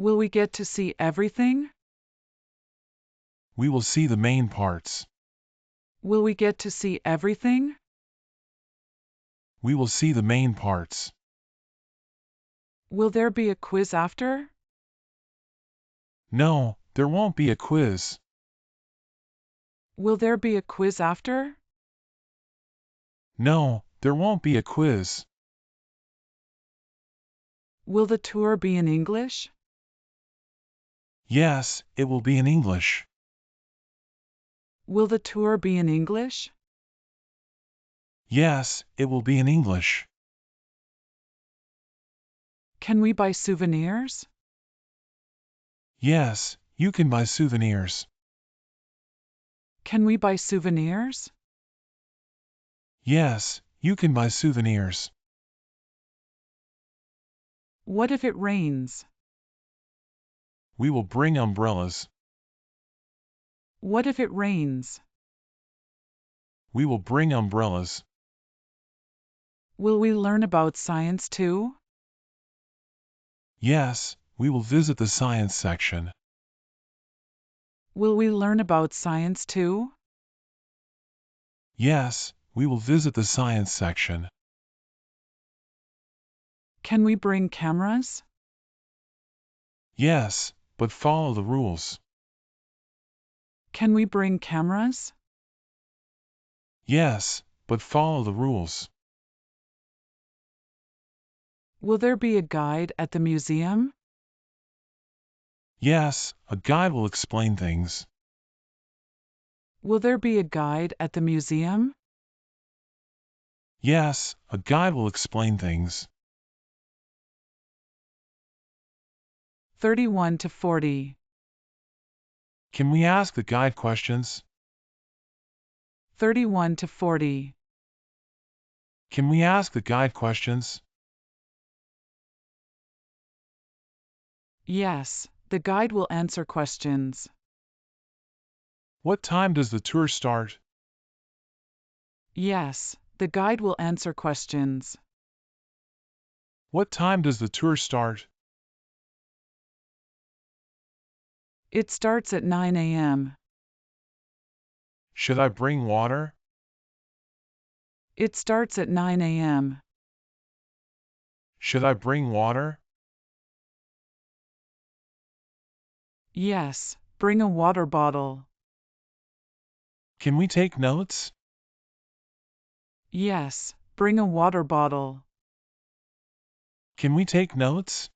Will we get to see everything? We will see the main parts. Will we get to see everything? We will see the main parts. Will there be a quiz after? No, there won't be a quiz. Will there be a quiz after? No, there won't be a quiz. Will the tour be in English? Yes, it will be in English. Will the tour be in English? Yes, it will be in English. Can we buy souvenirs? Yes, you can buy souvenirs. Can we buy souvenirs? Yes, you can buy souvenirs. What if it rains? We will bring umbrellas. What if it rains? We will bring umbrellas. Will we learn about science too? Yes, we will visit the science section. Will we learn about science too? Yes, we will visit the science section. Can we bring cameras? Yes, but follow the rules. Can we bring cameras? Yes, but follow the rules. Will there be a guide at the museum? Yes, a guide will explain things. Will there be a guide at the museum? Yes, a guide will explain things. 31 to 40. Can we ask the guide questions? 31 to 40. Can we ask the guide questions? Yes, the guide will answer questions. What time does the tour start? Yes, the guide will answer questions. What time does the tour start? It starts at 9 a.m. Should I bring water? It starts at 9 a.m. Should I bring water? Yes, bring a water bottle. Can we take notes? Yes, bring a water bottle. Can we take notes?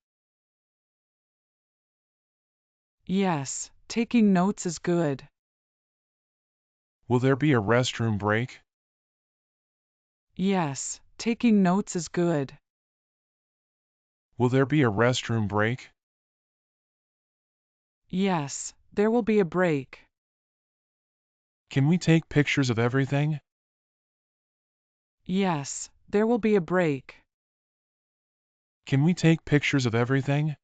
Yes, taking notes is good. Will there be a restroom break? Yes, taking notes is good. Will there be a restroom break? Yes, there will be a break. Can we take pictures of everything? Yes, there will be a break. Can we take pictures of everything?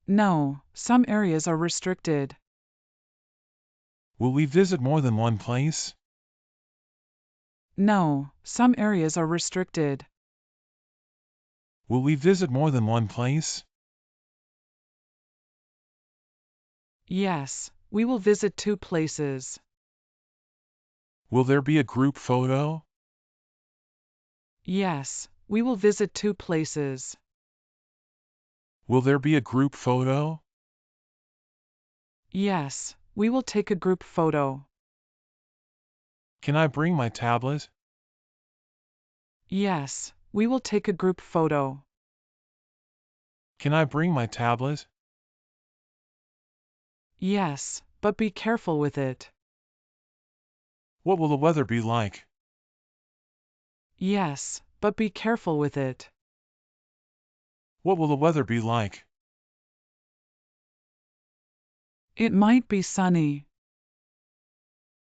No, some areas are restricted. Will we visit more than one place? No, some areas are restricted. Will we visit more than one place? Yes, we will visit 2 places. Will there be a group photo? Yes, we will visit 2 places. Will there be a group photo? Yes, we will take a group photo. Can I bring my tablet? Yes, we will take a group photo. Can I bring my tablet? Yes, but be careful with it. What will the weather be like? Yes, but be careful with it. What will the weather be like? It might be sunny.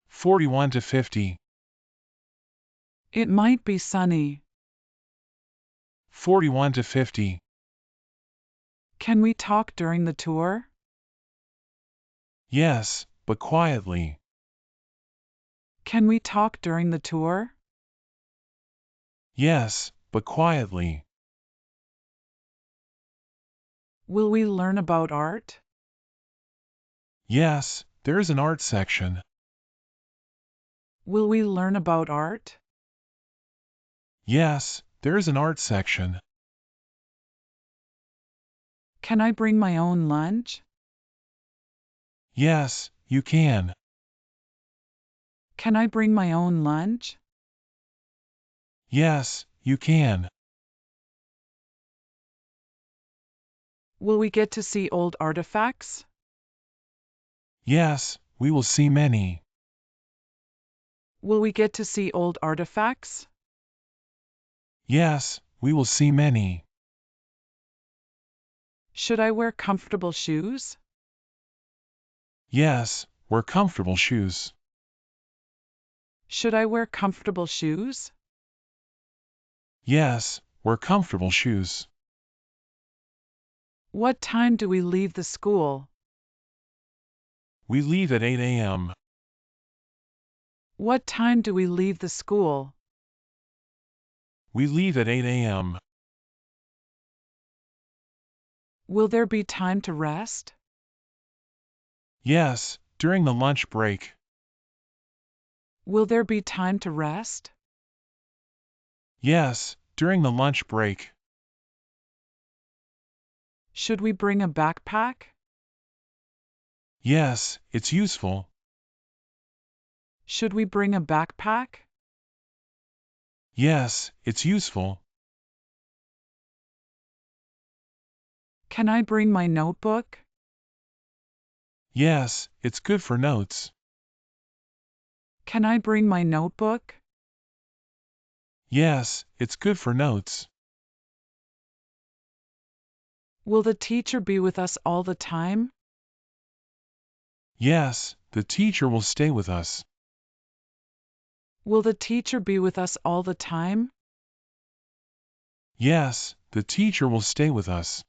41 to 50. It might be sunny. 41 to 50. Can we talk during the tour? Yes, but quietly. Can we talk during the tour? Yes, but quietly. Will we learn about art? Yes, there is an art section. Will we learn about art? Yes, there is an art section. Can I bring my own lunch? Yes, you can. Can I bring my own lunch? Yes, you can. Will we get to see old artifacts? Yes, we will see many. Will we get to see old artifacts? Yes, we will see many. Should I wear comfortable shoes? Yes, wear comfortable shoes. Should I wear comfortable shoes? Yes, wear comfortable shoes. What time do we leave the school? We leave at 8 a.m. What time do we leave the school? We leave at 8 a.m. Will there be time to rest? Yes, during the lunch break. Will there be time to rest? Yes, during the lunch break. Should we bring a backpack? Yes, it's useful. Should we bring a backpack? Yes, it's useful. Can I bring my notebook? Yes, it's good for notes. Can I bring my notebook? Yes, it's good for notes. Will the teacher be with us all the time? Yes, the teacher will stay with us. Will the teacher be with us all the time? Yes, the teacher will stay with us.